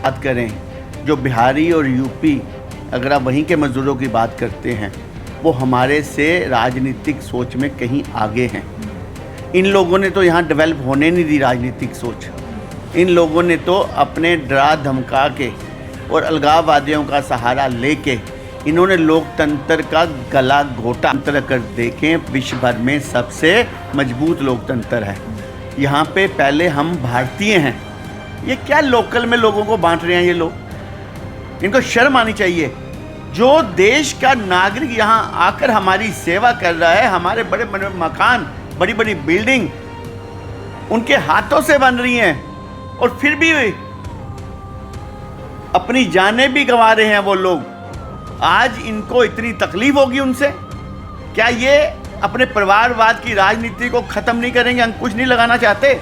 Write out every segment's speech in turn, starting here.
बात करें, जो बिहारी और यूपी, अगर आप वहीं के मज़दूरों की बात करते हैं, वो हमारे से राजनीतिक सोच में कहीं आगे हैं। इन लोगों ने तो यहाँ डेवलप होने नहीं दी राजनीतिक सोच। इन लोगों ने तो अपने डरा धमका के और अलगाववादियों का सहारा लेके इन्होंने लोकतंत्र का गला घोटा। तंत्र कर देखें, विश्व भर में सबसे मजबूत लोकतंत्र है। यहाँ पे पहले हम भारतीय हैं, ये क्या लोकल में लोगों को बांट रहे हैं ये लोग? इनको शर्म आनी चाहिए। जो देश का नागरिक यहाँ आकर हमारी सेवा कर रहा है, हमारे बड़े बड़े मकान, बड़ी बड़ी बिल्डिंग उनके हाथों से बन रही हैं, और फिर भी अपनी जानें भी गंवा रहे हैं वो लोग। आज इनको इतनी तकलीफ होगी उनसे? क्या ये अपने परिवारवाद की राजनीति को खत्म नहीं करेंगे, अंकुश नहीं लगाना चाहते?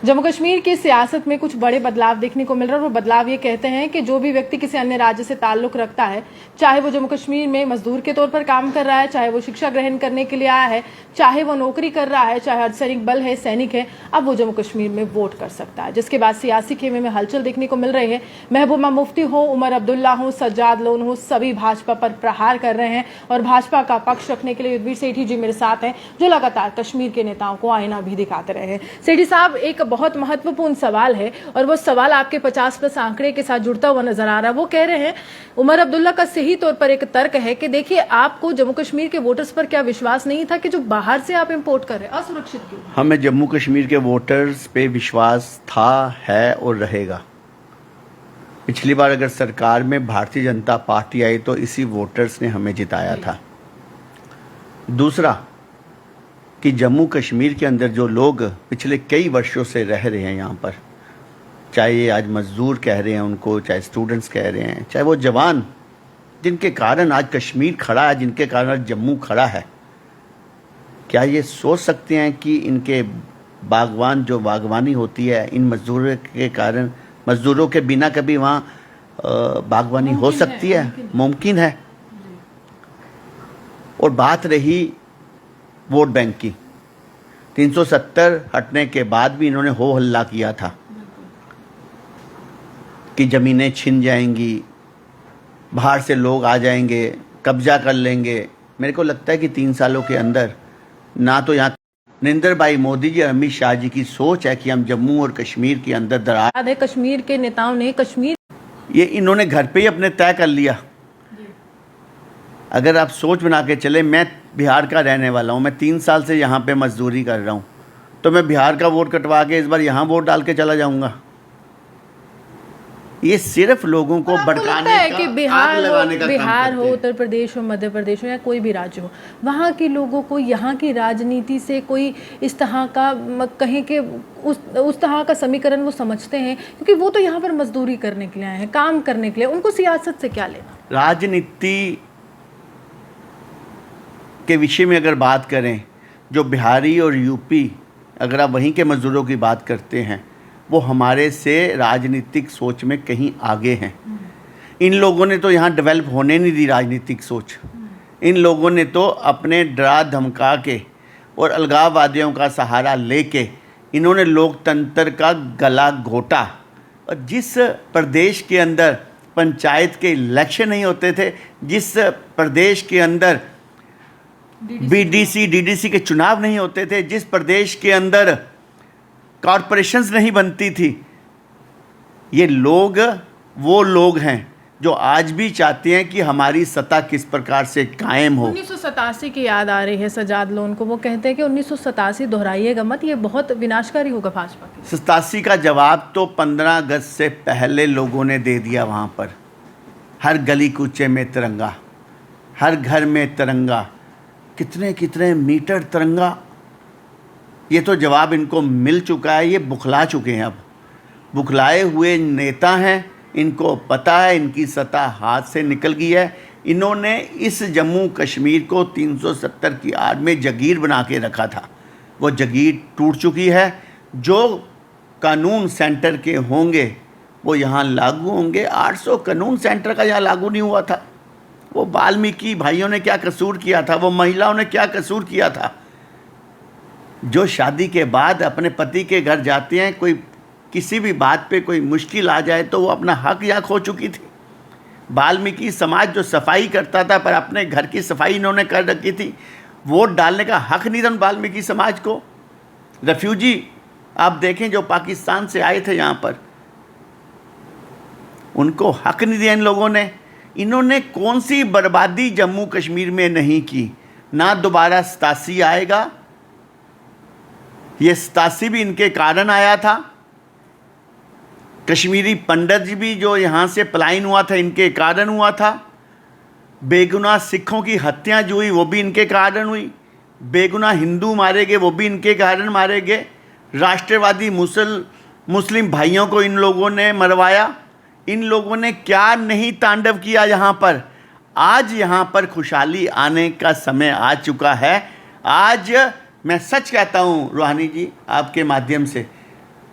जम्मू कश्मीर की सियासत में कुछ बड़े बदलाव देखने को मिल रहा है, और वो बदलाव ये कहते हैं कि जो भी व्यक्ति किसी अन्य राज्य से ताल्लुक रखता है, चाहे वो जम्मू कश्मीर में मजदूर के तौर पर काम कर रहा है, चाहे वो शिक्षा ग्रहण करने के लिए आया है, चाहे वो नौकरी कर रहा है, चाहे अर्धसैनिक बल है, सैनिक है, अब वो जम्मू कश्मीर में वोट कर सकता है। जिसके बाद सियासी खेमे में हलचल देखने को मिल रही है। महबूबा मुफ्ती हो, उमर अब्दुल्ला हो, सज्जाद लोन हो, सभी भाजपा पर प्रहार कर रहे हैं, और भाजपा का पक्ष रखने के लिए युद्धवीर सेठी जी मेरे साथ हैं, जो लगातार कश्मीर के नेताओं को आईना भी दिखाते रहे हैं। सेठी साहब, एक बहुत महत्वपूर्ण सवाल है, और वो सवाल आपके 50+ आंकड़े के साथ जुड़ता हुआ नजर आ रहा है। वो कह रहे हैं, उमर अब्दुल्ला का सही तौर पर एक तर्क है कि देखिए, आपको जम्मू कश्मीर के वोटर्स पर क्या विश्वास नहीं था कि जो बाहर से आप इंपोर्ट कर रहे हैं असुरक्षित क्यों? हमें जम्मू कश्मीर के वोटर्स पे विश्वास था, है और रहेगा। पिछली बार अगर सरकार में भारतीय जनता पार्टी आई तो इसी वोटर्स ने हमें जिताया था। दूसरा कि जम्मू कश्मीर के अंदर जो लोग पिछले कई वर्षों से रह रहे हैं यहाँ पर, चाहे ये आज मजदूर कह रहे हैं उनको, चाहे स्टूडेंट्स कह रहे हैं, चाहे वो जवान जिनके कारण आज कश्मीर खड़ा है, जिनके कारण आज जम्मू खड़ा है, क्या ये सोच सकते हैं कि इनके बागवान जो बागवानी होती है, इन मजदूरों के कारण, मजदूरों के बिना कभी वहाँ बागवानी हो सकती है? मुमकिन है। और बात रही वोट बैंक की, 370 हटने के बाद भी इन्होंने हो हल्ला किया था कि ज़मीनें छिन जाएंगी, बाहर से लोग आ जाएंगे, कब्जा कर लेंगे। मेरे को लगता है कि 3 सालों के अंदर ना तो यहाँ नरेंद्र भाई मोदी जी और अमित शाह जी की सोच है कि हम जम्मू और कश्मीर के अंदर दरार है। कश्मीर के नेताओं ने ये इन्होंने घर पे ही अपने तय कर लिया। अगर आप सोच बना के चले, मैं बिहार का रहने वाला हूँ, मैं 3 साल से यहाँ पे मजदूरी कर रहा हूँ, तो मैं बिहार का वोट कटवा के इस बार यहाँ वोट डाल के चला जाऊँगा? ये सिर्फ लोगों को भड़काने है का, कि आग लगाने का बिहार काम हो, करते हैं। उत्तर प्रदेश हो, मध्य प्रदेश हो, या कोई भी राज्य हो, वहाँ के लोगों को यहाँ की राजनीति से कोई इस तरह का कहें कि उस तरह का समीकरण वो समझते हैं, क्योंकि वो तो यहाँ पर मजदूरी करने के लिए आए हैं, काम करने के लिए। उनको सियासत से क्या लेना? राजनीति के विषय में अगर बात करें, जो बिहारी और यूपी, अगर आप वहीं के मज़दूरों की बात करते हैं, वो हमारे से राजनीतिक सोच में कहीं आगे हैं। इन लोगों ने तो यहाँ डेवलप होने नहीं दी राजनीतिक सोच। इन लोगों ने तो अपने डरा धमका के और अलगाववादियों का सहारा लेके इन्होंने लोकतंत्र का गला घोटा। और जिस प्रदेश के अंदर पंचायत के इलेक्शन नहीं होते थे, जिस प्रदेश के अंदर बीडीसी डीडीसी के चुनाव नहीं होते थे, जिस प्रदेश के अंदर कॉरपोरेशंस नहीं बनती थी, ये लोग वो लोग हैं जो आज भी चाहते हैं कि हमारी सत्ता किस प्रकार से कायम हो। 1987 की याद आ रही है सज्जाद लोन को। वो कहते हैं कि 1987 दोहराइएगा मत, ये बहुत विनाशकारी होगा भाजपा के। 87 का जवाब तो 15 अगस्त से पहले लोगों ने दे दिया। वहाँ पर हर गली कूचे में तिरंगा, हर घर में तिरंगा, कितने कितने मीटर तिरंगा। ये तो जवाब इनको मिल चुका है। ये बुखला चुके हैं, अब बुखलाए हुए नेता हैं। इनको पता है इनकी सत्ता हाथ से निकल गई है। इन्होंने इस जम्मू कश्मीर को 370 की आड़ में जगीर बना के रखा था, वो जगीर टूट चुकी है। जो कानून सेंटर के होंगे वो यहाँ लागू होंगे। 800 कानून सेंटर का यहाँ लागू नहीं हुआ था। वो वाल्मीकि भाइयों ने क्या कसूर किया था, वो महिलाओं ने क्या कसूर किया था, जो शादी के बाद अपने पति के घर जाते हैं, कोई किसी भी बात पे कोई मुश्किल आ जाए तो वो अपना हक या खो चुकी थी। वाल्मीकि समाज जो सफाई करता था, पर अपने घर की सफाई इन्होंने कर रखी थी। वोट डालने का हक नहीं था वाल्मीकि समाज को। रेफ्यूजी आप देखें जो पाकिस्तान से आए थे यहाँ पर, उनको हक नहीं दिया इन लोगों ने। इन्होंने कौन सी बर्बादी जम्मू कश्मीर में नहीं की। ना दोबारा 87 आएगा, ये 87 भी इनके कारण आया था। कश्मीरी पंडित जी भी जो यहाँ से पलायन हुआ था इनके कारण हुआ था। बेगुनाह सिखों की हत्या जो हुई वो भी इनके कारण हुई। बेगुनाह हिंदू मारे गए वो भी इनके कारण मारे गए। राष्ट्रवादी मुस्लिम भाइयों को इन लोगों ने मरवाया। इन लोगों ने क्या नहीं तांडव किया यहाँ पर। आज यहाँ पर खुशहाली आने का समय आ चुका है। आज मैं सच कहता हूँ रूहानी जी, आपके माध्यम से,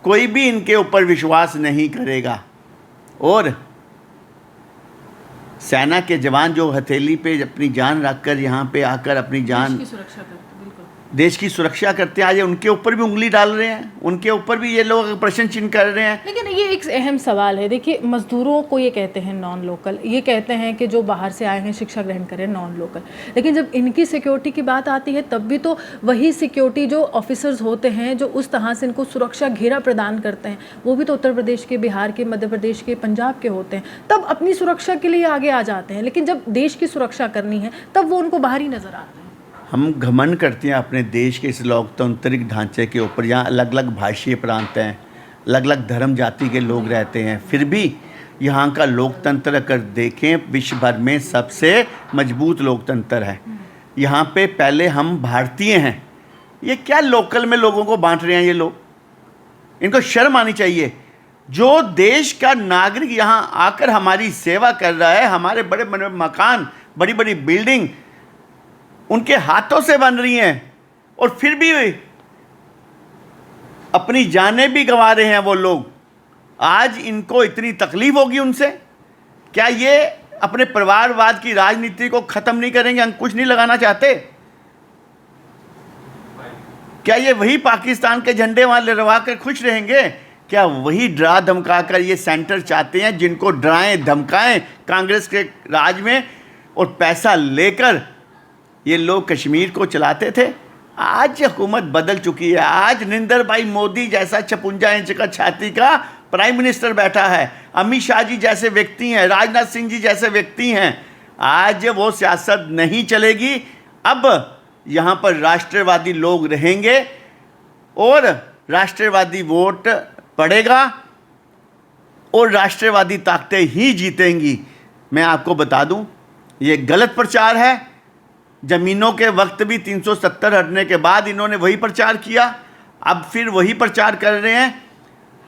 कोई भी इनके ऊपर विश्वास नहीं करेगा। और सेना के जवान जो हथेली पे अपनी जान रखकर यहाँ पे आकर अपनी जान देश की सुरक्षा करते हैं, आज उनके ऊपर भी उंगली डाल रहे हैं, उनके ऊपर भी ये लोग प्रश्न चिन्ह कर रहे हैं। लेकिन ये एक अहम सवाल है। देखिए, मजदूरों को ये कहते हैं नॉन लोकल, ये कहते हैं कि जो बाहर से आए हैं शिक्षा ग्रहण करें नॉन लोकल। लेकिन जब इनकी सिक्योरिटी की बात आती है तब भी तो वही सिक्योरिटी जो ऑफिसर्स होते हैं जो उस तरह से इनको सुरक्षा घेरा प्रदान करते हैं, वो भी तो उत्तर प्रदेश के, बिहार के, मध्य प्रदेश के, पंजाब के होते हैं। तब अपनी सुरक्षा के लिए आगे आ जाते हैं, लेकिन जब देश की सुरक्षा करनी है तब वो उनको बाहर ही नजर आते हैं। हम घमंड करते हैं अपने देश के इस लोकतांत्रिक ढांचे के ऊपर। यहाँ अलग अलग भाषीय प्रांत हैं, अलग अलग धर्म जाति के लोग रहते हैं, फिर भी यहाँ का लोकतंत्र अगर देखें विश्व भर में सबसे मजबूत लोकतंत्र है। यहाँ पे पहले हम भारतीय हैं, ये क्या लोकल में लोगों को बांट रहे हैं ये लोग। इनको शर्म आनी चाहिए। जो देश का नागरिक यहाँ आकर हमारी सेवा कर रहा है, हमारे बड़े बड़े मकान, बड़ी बड़ी बिल्डिंग उनके हाथों से बन रही हैं, और फिर भी अपनी जानें भी गंवा रहे हैं वो लोग। आज इनको इतनी तकलीफ होगी उनसे। क्या ये अपने परिवारवाद की राजनीति को ख़त्म नहीं करेंगे, अंकुश नहीं लगाना चाहते? क्या ये वही पाकिस्तान के झंडे वहाँ लहरा कर खुश रहेंगे? क्या वही डरा धमका कर ये सेंटर चाहते हैं जिनको डराएं धमकाएं कांग्रेस के राज में, और पैसा लेकर ये लोग कश्मीर को चलाते थे? आज हुकूमत बदल चुकी है। आज नरेंद्र भाई मोदी जैसा 56 इंच का छाती का प्राइम मिनिस्टर बैठा है, अमित शाह जी जैसे व्यक्ति हैं, राजनाथ सिंह जी जैसे व्यक्ति हैं। आज वो सियासत नहीं चलेगी। अब यहाँ पर राष्ट्रवादी लोग रहेंगे और राष्ट्रवादी वोट पड़ेगा और राष्ट्रवादी ताकतें ही जीतेंगी। मैं आपको बता दूं, ये गलत प्रचार है। ज़मीनों के वक्त भी 370 हटने के बाद इन्होंने वही प्रचार किया, अब फिर वही प्रचार कर रहे हैं।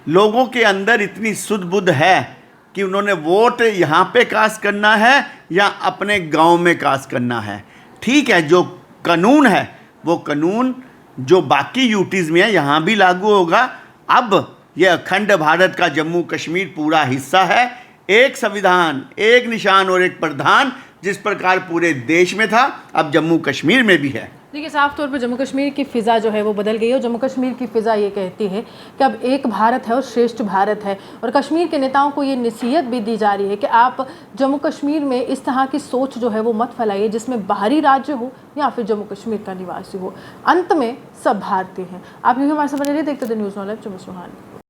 लोगों के अंदर इतनी सुध बुध है कि उन्होंने वोट यहाँ पे कास्ट करना है या अपने गांव में कास्ट करना है। ठीक है, जो कानून है वो कानून जो बाकी यूटीज़ में है यहाँ भी लागू होगा। अब यह अखंड भारत का जम्मू कश्मीर पूरा हिस्सा है। एक संविधान, एक निशान और एक प्रधान, जिस प्रकार पूरे देश में था अब जम्मू कश्मीर में भी है। देखिए, साफ तौर पर जम्मू कश्मीर की फ़िज़ा जो है वो बदल गई है। और जम्मू कश्मीर की फ़िज़ा ये कहती है कि अब एक भारत है और श्रेष्ठ भारत है। और कश्मीर के नेताओं को ये नसीहत भी दी जा रही है कि आप जम्मू कश्मीर में इस तरह की सोच जो है वो मत फैलाइए जिसमें बाहरी राज्य हो या फिर जम्मू कश्मीर का निवासी हो। अंत में सब भारतीय हैं। आप यूँ हमारे साथ बने रहिए, देखते थे न्यूज़ ऑन लाइव। जम्मू से रूहानी।